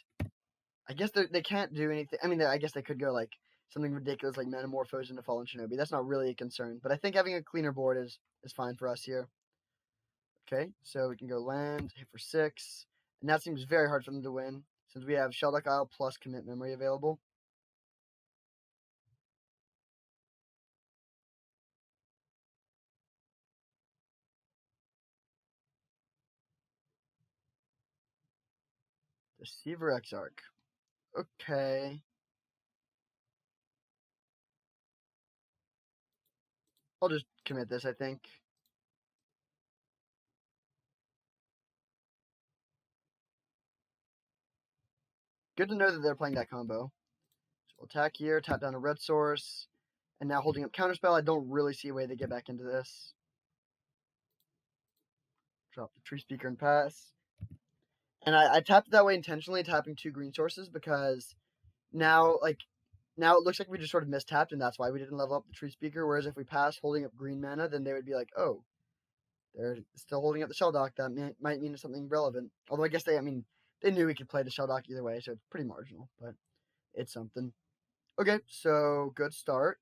Speaker 1: I guess they can't do anything. I mean, I guess they could go like something ridiculous like Metamorphose into Fallen Shinobi. That's not really a concern, but I think having a cleaner board is fine for us here. Okay, so we can go land, hit for 6, and that seems very hard for them to win since we have Shelduck Isle plus Commit Memory available. Deceiver Exarch. Okay. I'll just commit this, I think. Good to know that they're playing that combo. So we'll attack here, tap down a red source, and now holding up Counterspell. I don't really see a way to get back into this. Drop the Tree Speaker and pass. And I tapped it that way intentionally, tapping 2 green sources, because now, now it looks like we just sort of mistapped, and that's why we didn't level up the Tree Speaker. Whereas if we pass holding up green mana, then they would be like, oh, they're still holding up the Shelldock. That might mean something relevant. Although I guess they knew we could play the Shelldock either way, so it's pretty marginal, but it's something. Okay, so good start.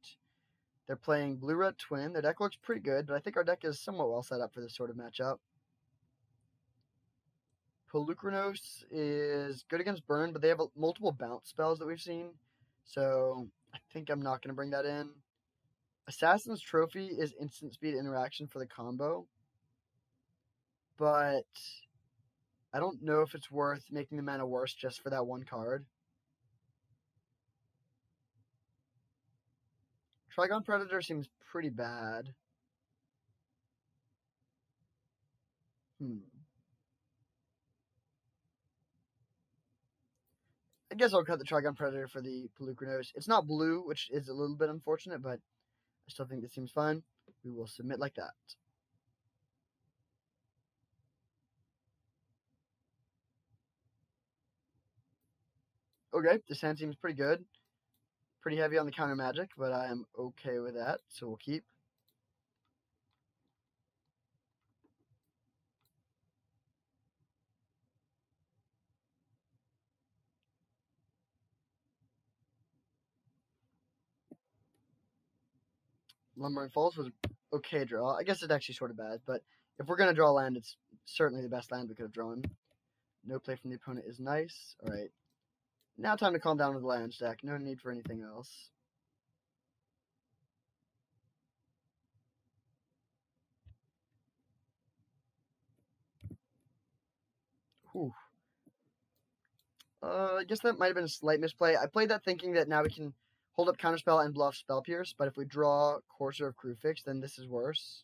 Speaker 1: They're playing Blue-Red Twin. Their deck looks pretty good, but I think our deck is somewhat well set up for this sort of matchup. Polukranos is good against Burn, but they have multiple bounce spells that we've seen, so I think I'm not going to bring that in. Assassin's Trophy is instant speed interaction for the combo, but I don't know if it's worth making the mana worse just for that one card. Trigon Predator seems pretty bad. I guess I'll cut the Trigon Predator for the Polukranos. It's not blue, which is a little bit unfortunate, but I still think this seems fine. We will submit like that. Okay, this hand seems pretty good. Pretty heavy on the counter magic, but I am okay with that, so we'll keep. Lumbering Falls was okay draw. I guess it's actually sort of bad, but if we're going to draw land, it's certainly the best land we could have drawn. No play from the opponent is nice. All right. Now time to calm down with the land stack. No need for anything else. Whew. I guess that might have been a slight misplay. I played that thinking that now we can hold up Counterspell and bluff Spell Pierce, but if we draw Courser of Crewfix, then this is worse.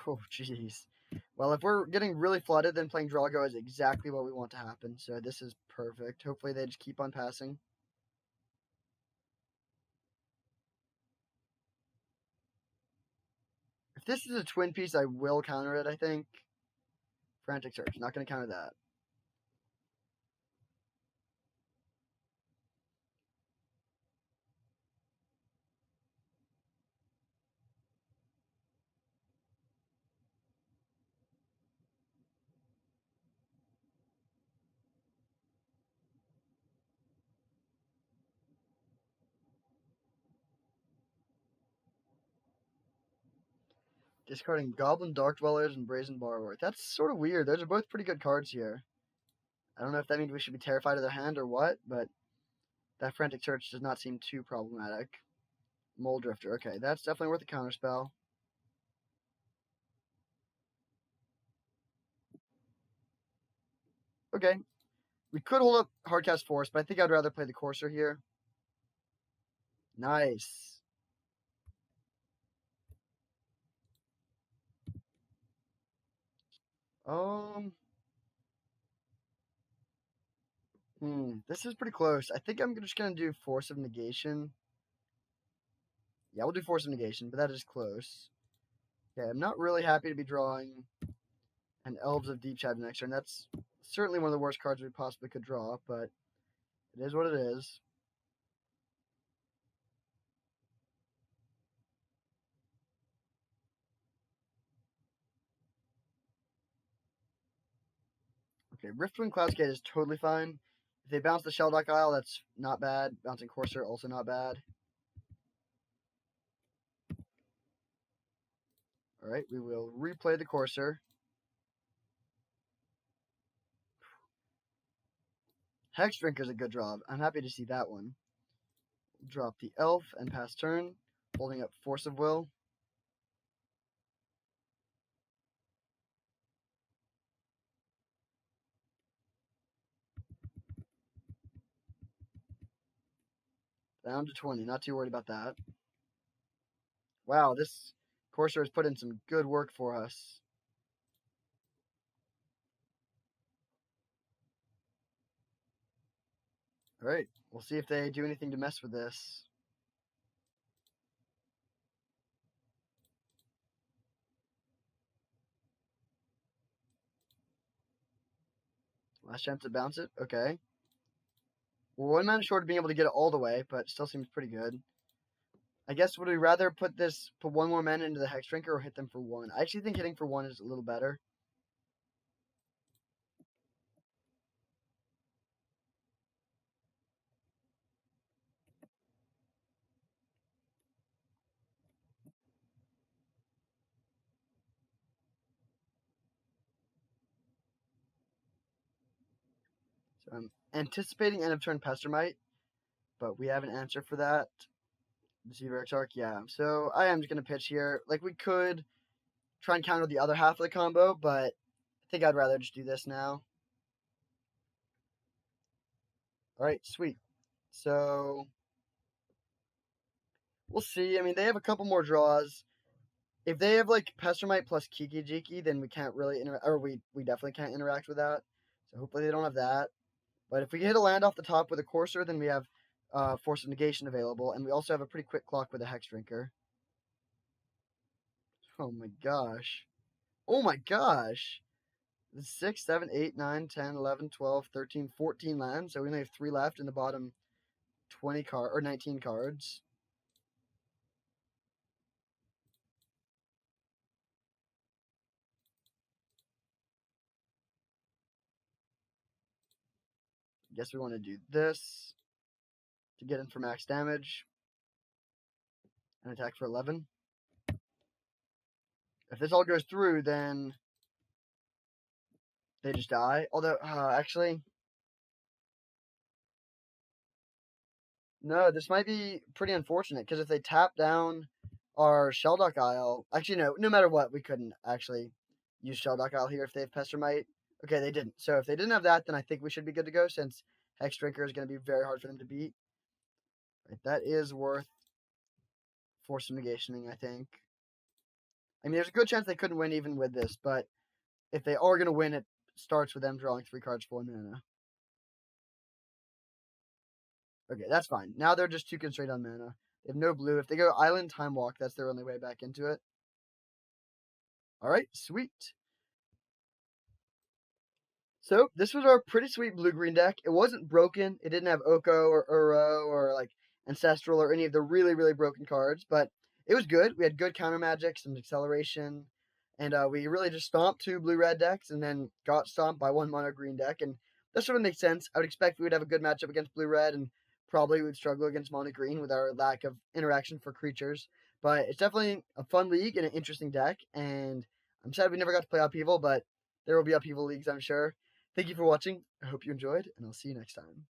Speaker 1: Oh, jeez. Well, if we're getting really flooded, then playing Drago is exactly what we want to happen. So this is perfect. Hopefully they just keep on passing. If this is a twin piece, I will counter it, I think. Frantic Search. Not going to counter that. Discarding Goblin Dark Dwellers and Brazen Borrower. That's sort of weird. Those are both pretty good cards here. I don't know if that means we should be terrified of their hand or what, but that Frantic Search does not seem too problematic. Mole Drifter. Okay, that's definitely worth a counterspell. Okay. We could hold up Hardcast Force, but I think I'd rather play the Courser here. Nice. Um. This is pretty close. I think I'm just gonna do Force of Negation. Yeah, we'll do Force of Negation, but that is close. Okay, I'm not really happy to be drawing an Elves of Deep Shadow next turn. That's certainly one of the worst cards we possibly could draw, but it is what it is. Okay, Riftwind Cloudskate is totally fine. If they bounce the Shelldock Isle, that's not bad. Bouncing Courser, also not bad. Alright, we will replay the Courser. Hex Drinker's a good draw. I'm happy to see that one. Drop the Elf and pass turn, holding up Force of Will. Down to 20, not too worried about that. Wow, this Courser has put in some good work for us. Alright, we'll see if they do anything to mess with this. Last chance to bounce it, okay. We're 1 mana short of being able to get it all the way, but still seems pretty good. I guess would we rather put 1 more mana into the Hex Drinker or hit them for 1? I actually think hitting for 1 is a little better. So I'm anticipating end of turn Pestermite, but we have an answer for that. Deceiver Exarch, yeah. So I am just going to pitch here. Like, we could try and counter the other half of the combo, but I think I'd rather just do this now. Alright, sweet. So we'll see. I mean, they have a couple more draws. If they have like Pestermite plus Kiki Jiki, then we can't really interact, or we definitely can't interact with that. So hopefully they don't have that. But if we hit a land off the top with a Courser, then we have Force of Negation available, and we also have a pretty quick clock with a Hex Drinker. Oh my gosh. Oh my gosh. 6, 7, 8, 9, 10, 11, 12, 13, 14 lands. So we only have 3 left in the bottom 19 cards. Guess we want to do this to get in for max damage and attack for 11. If this all goes through, then they just die. Although, actually, no, this might be pretty unfortunate, because if they tap down our Shelldock Isle, actually, no matter what, we couldn't actually use Shelldock Isle here if they have Pestermite. Okay, they didn't. So if they didn't have that, then I think we should be good to go, since Hex Drinker is going to be very hard for them to beat. Right, that is worth Force of Negationing, I think. I mean, there's a good chance they couldn't win even with this, but if they are going to win, it starts with them drawing 3 cards for 1 mana. Okay, that's fine. Now they're just too constrained on mana. They have no blue. If they go Island Time Walk, that's their only way back into it. Alright, sweet. So, this was our pretty sweet blue-green deck. It wasn't broken. It didn't have Oko or Uro or, like, Ancestral or any of the really, really broken cards. But it was good. We had good counter magic, some acceleration. And we really just stomped 2 blue-red decks and then got stomped by 1 mono-green deck. And that sort of makes sense. I would expect we would have a good matchup against blue-red and probably would struggle against mono-green with our lack of interaction for creatures. But it's definitely a fun league and an interesting deck. And I'm sad we never got to play Upheaval, but there will be Upheaval leagues, I'm sure. Thank you for watching. I hope you enjoyed, and I'll see you next time.